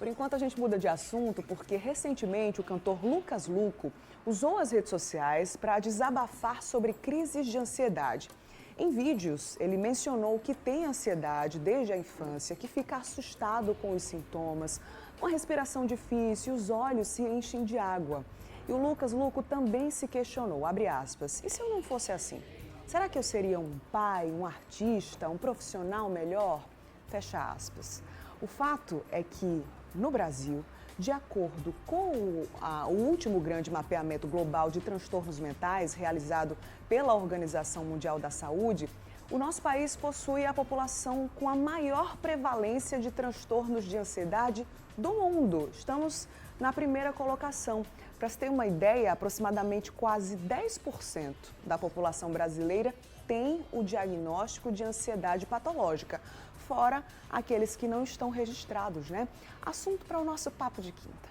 Por enquanto a gente muda de assunto porque recentemente o cantor Lucas Luco usou as redes sociais para desabafar sobre crises de ansiedade. Em vídeos, ele mencionou que tem ansiedade desde a infância, que fica assustado com os sintomas, uma respiração difícil, os olhos se enchem de água. E o Lucas Luco também se questionou, abre aspas, e se eu não fosse assim? Será que eu seria um pai, um artista, um profissional melhor? Fecha aspas. O fato é que, no Brasil, de acordo com o último grande mapeamento global de transtornos mentais realizado pela Organização Mundial da Saúde, o nosso país possui a população com a maior prevalência de transtornos de ansiedade do mundo. Estamos na primeira colocação. Para se ter uma ideia, aproximadamente quase 10% da população brasileira tem o diagnóstico de ansiedade patológica, fora aqueles que não estão registrados, né? Assunto para o nosso Papo de Quinta.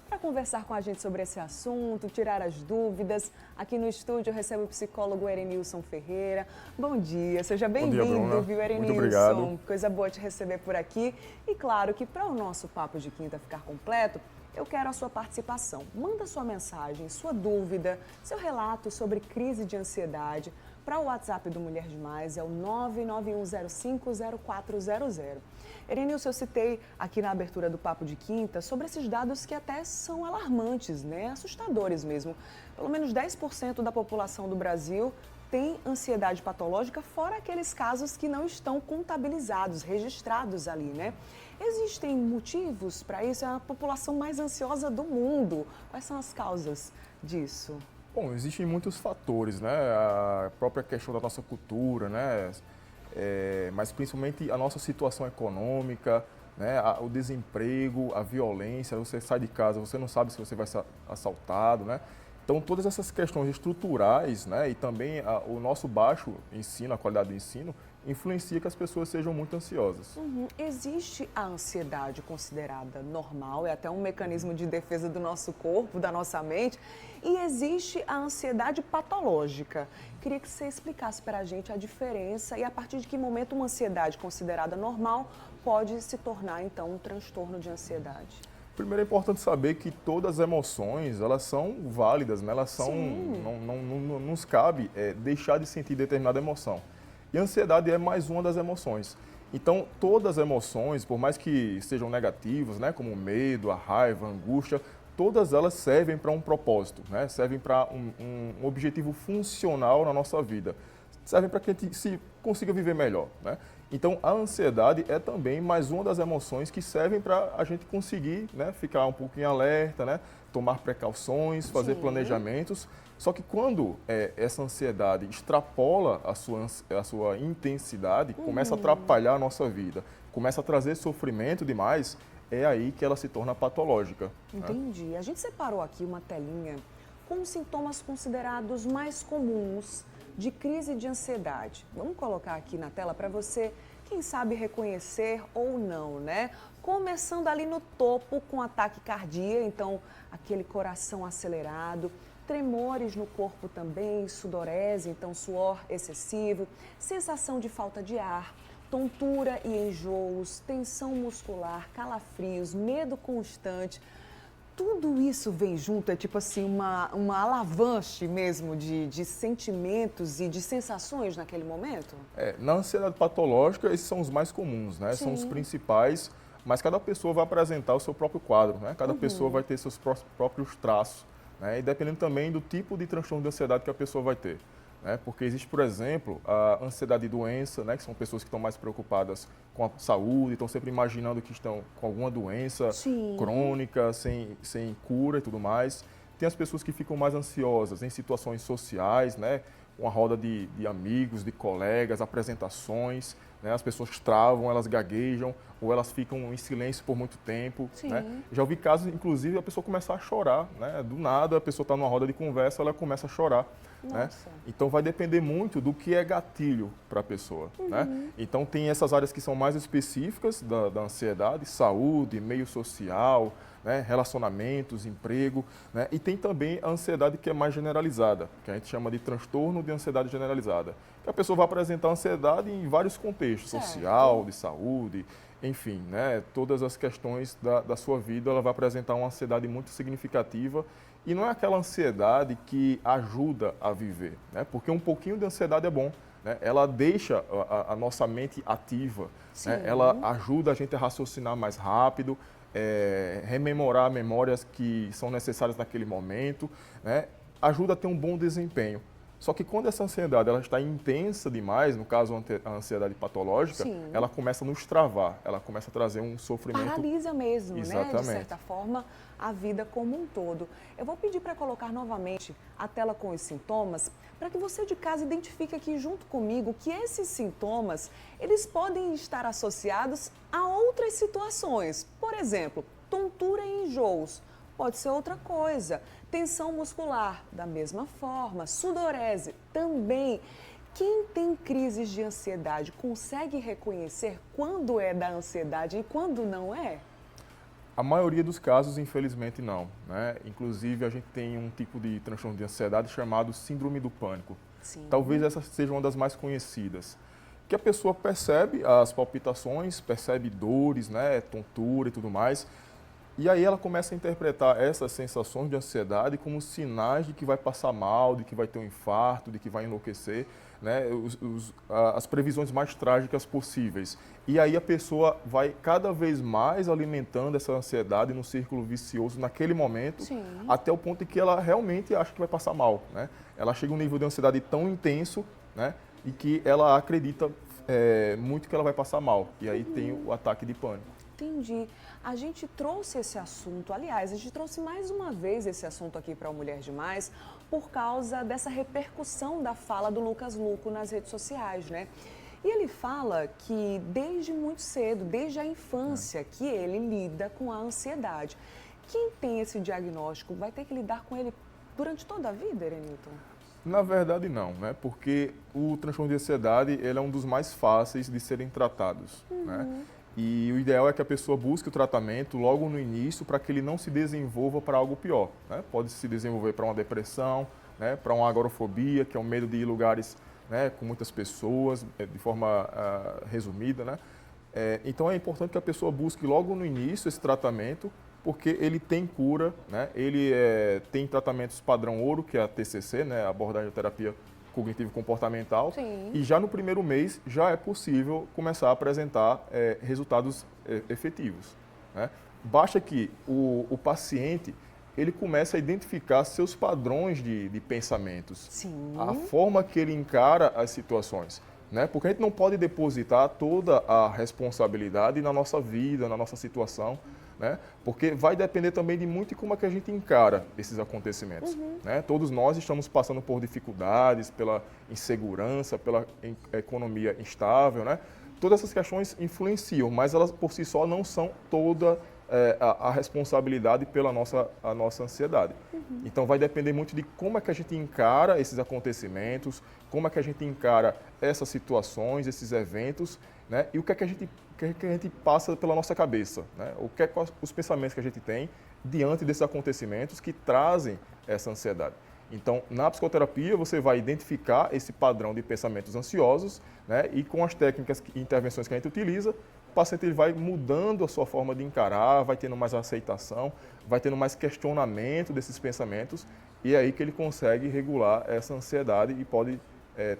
Para conversar com a gente sobre esse assunto, tirar as dúvidas, aqui no estúdio eu recebo o psicólogo Erenilson Ferreira. Bom dia, seja bem-vindo, viu, Erenilson? Muito obrigado. Coisa boa te receber por aqui. E claro que para o nosso Papo de Quinta ficar completo, eu quero a sua participação. Manda sua mensagem, sua dúvida, seu relato sobre crise de ansiedade para o WhatsApp do Mulher Demais, é o 991050400. Erenilson, eu citei aqui na abertura do Papo de Quinta sobre esses dados que até são alarmantes, né? Assustadores mesmo. Pelo menos 10% da população do Brasil tem ansiedade patológica, fora aqueles casos que não estão contabilizados, registrados ali, né? Existem motivos para isso? É a população mais ansiosa do mundo. Quais são as causas disso? Bom, existem muitos fatores, né? A própria questão da nossa cultura, né? Mas principalmente a nossa situação econômica, né? O desemprego, a violência. Você sai de casa, você não sabe se você vai ser assaltado, né? Então, todas essas questões estruturais, né, e também o nosso baixo ensino, a qualidade do ensino, influencia que as pessoas sejam muito ansiosas. Existe a ansiedade considerada normal, é até um mecanismo de defesa do nosso corpo, da nossa mente, e existe a ansiedade patológica. Queria que você explicasse para a gente a diferença e a partir de que momento uma ansiedade considerada normal pode se tornar, então, um transtorno de ansiedade. Primeiro é importante saber que todas as emoções, elas são válidas, né? Elas são, não nos cabe deixar de sentir determinada emoção. E a ansiedade é mais uma das emoções. Então, todas as emoções, por mais que sejam negativas, né? Como o medo, a raiva, a angústia, todas elas servem para um propósito, né? Servem para um objetivo funcional na nossa vida. Servem para que a gente se consiga viver melhor, né? Então, a ansiedade é também mais uma das emoções que servem para a gente conseguir, né, ficar um pouquinho alerta, né, tomar precauções, fazer planejamentos. Só que quando essa ansiedade extrapola a sua intensidade, começa a atrapalhar a nossa vida, começa a trazer sofrimento demais, é aí que ela se torna patológica. Entendi. Né? A gente separou aqui uma telinha com os sintomas considerados mais comuns de crise de ansiedade. Vamos colocar aqui na tela para você, quem sabe, reconhecer ou não, né? Começando ali no topo com ataque cardíaco, então aquele coração acelerado, tremores no corpo também, sudorese, então suor excessivo, sensação de falta de ar, tontura e enjoos, tensão muscular, calafrios, medo constante. Tudo isso vem junto, é tipo assim, uma alavanche mesmo de sentimentos e de sensações naquele momento? Na ansiedade patológica, esses são os mais comuns, né? São os principais, mas cada pessoa vai apresentar o seu próprio quadro, né? Cada pessoa vai ter seus próprios traços, né? E dependendo também do tipo de transtorno de ansiedade que a pessoa vai ter. Né? Porque existe, por exemplo, a ansiedade de doença, né? Que são pessoas que estão mais preocupadas com a saúde, estão sempre imaginando que estão com alguma doença crônica, sem cura e tudo mais. Tem as pessoas que ficam mais ansiosas em situações sociais, né? Uma roda de amigos, de colegas, apresentações, né? As pessoas travam, elas gaguejam ou elas ficam em silêncio por muito tempo. Né? Já ouvi casos, inclusive, a pessoa começar a chorar, né? Do nada, a pessoa está numa roda de conversa, ela começa a chorar. Né? Então vai depender muito do que é gatilho para a pessoa. Né? Então tem essas áreas que são mais específicas da ansiedade, saúde, meio social, né, relacionamentos, emprego, né, e tem também a ansiedade que é mais generalizada, que a gente chama de transtorno de ansiedade generalizada. Que a pessoa vai apresentar ansiedade em vários contextos, social, de saúde, enfim, né, todas as questões da sua vida, ela vai apresentar uma ansiedade muito significativa e não é aquela ansiedade que ajuda a viver, né, porque um pouquinho de ansiedade é bom. Né? Ela deixa a nossa mente ativa, né? Ela ajuda a gente a raciocinar mais rápido, rememorar memórias que são necessárias naquele momento, né? Ajuda a ter um bom desempenho. Só que quando essa ansiedade ela está intensa demais, no caso a ansiedade patológica, ela começa a nos travar, ela começa a trazer um sofrimento. Paralisa mesmo, Exatamente. né? De certa forma, a vida como um todo. Eu vou pedir para colocar novamente a tela com os sintomas, para que você de casa identifique aqui junto comigo que esses sintomas, eles podem estar associados a outras situações. Por exemplo, tontura e enjoos. Pode ser outra coisa. Tensão muscular, da mesma forma. Sudorese, também. Quem tem crises de ansiedade consegue reconhecer quando é da ansiedade e quando não é? A maioria dos casos, infelizmente, não, né? Inclusive, a gente tem um tipo de transtorno de ansiedade chamado síndrome do pânico. Sim. Talvez essa seja uma das mais conhecidas. Que a pessoa percebe as palpitações, percebe dores, né, tontura e tudo mais, e aí ela começa a interpretar essas sensações de ansiedade como sinais de que vai passar mal, de que vai ter um infarto, de que vai enlouquecer, né? As previsões mais trágicas possíveis. E aí a pessoa vai cada vez mais alimentando essa ansiedade num círculo vicioso naquele momento, até o ponto em que ela realmente acha que vai passar mal, né? Ela chega a um nível de ansiedade tão intenso, né, e que ela acredita muito que ela vai passar mal. E aí tem o ataque de pânico. Entendi. A gente trouxe esse assunto, aliás, a gente trouxe mais uma vez esse assunto aqui para o Mulher Demais por causa dessa repercussão da fala do Lucas Luco nas redes sociais, né? E ele fala que desde muito cedo, desde a infância, que ele lida com a ansiedade. Quem tem esse diagnóstico vai ter que lidar com ele durante toda a vida, Erenilton? Na verdade, não, né? Porque o transtorno de ansiedade ele é um dos mais fáceis de serem tratados, né? E o ideal é que a pessoa busque o tratamento logo no início para que ele não se desenvolva para algo pior, né? Pode se desenvolver para uma depressão, né? Para uma agorafobia, que é o medo de ir em lugares, né, com muitas pessoas, de forma resumida, né? Então é importante que a pessoa busque logo no início esse tratamento, porque ele tem cura, né? Ele tem tratamentos padrão ouro, que é a TCC, né? A abordagem de terapia cognitivo-comportamental. E já no primeiro mês já é possível começar a apresentar resultados efetivos, né? Basta que o paciente ele comece a identificar seus padrões de pensamentos, a forma que ele encara as situações, né? Porque a gente não pode depositar toda a responsabilidade na nossa vida, na nossa situação, né? Porque vai depender também de muito de como é que a gente encara esses acontecimentos, né? Todos nós estamos passando por dificuldades, pela insegurança, pela economia instável, né? Todas essas questões influenciam, mas elas por si só não são toda a responsabilidade pela a nossa ansiedade. Então vai depender muito de como é que a gente encara esses acontecimentos, como é que a gente encara essas situações, esses eventos, né? E o que é que a gente passa pela nossa cabeça, né? O que é os pensamentos que a gente tem diante desses acontecimentos que trazem essa ansiedade. Então, na psicoterapia, você vai identificar esse padrão de pensamentos ansiosos, né? E com as técnicas e intervenções que a gente utiliza, o paciente ele vai mudando a sua forma de encarar, vai tendo mais aceitação, vai tendo mais questionamento desses pensamentos, e é aí que ele consegue regular essa ansiedade e pode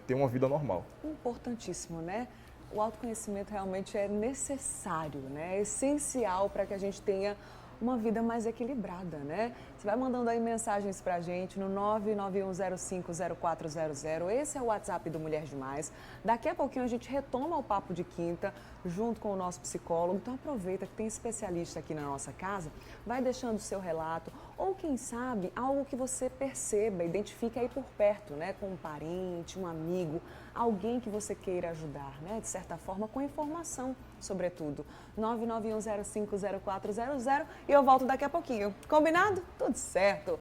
ter uma vida normal. Importantíssimo, né? O autoconhecimento realmente é necessário, né? É essencial para que a gente tenha uma vida mais equilibrada, né? Você vai mandando aí mensagens pra gente no 991050400. Esse é o WhatsApp do Mulher Demais. Daqui a pouquinho a gente retoma o papo de quinta junto com o nosso psicólogo. Então aproveita que tem especialista aqui na nossa casa, vai deixando o seu relato ou quem sabe algo que você perceba, identifique aí por perto, né? Com um parente, um amigo, alguém que você queira ajudar, né? De certa forma, com informação, sobretudo. 991050400 e eu volto daqui a pouquinho. Combinado? Tudo certo.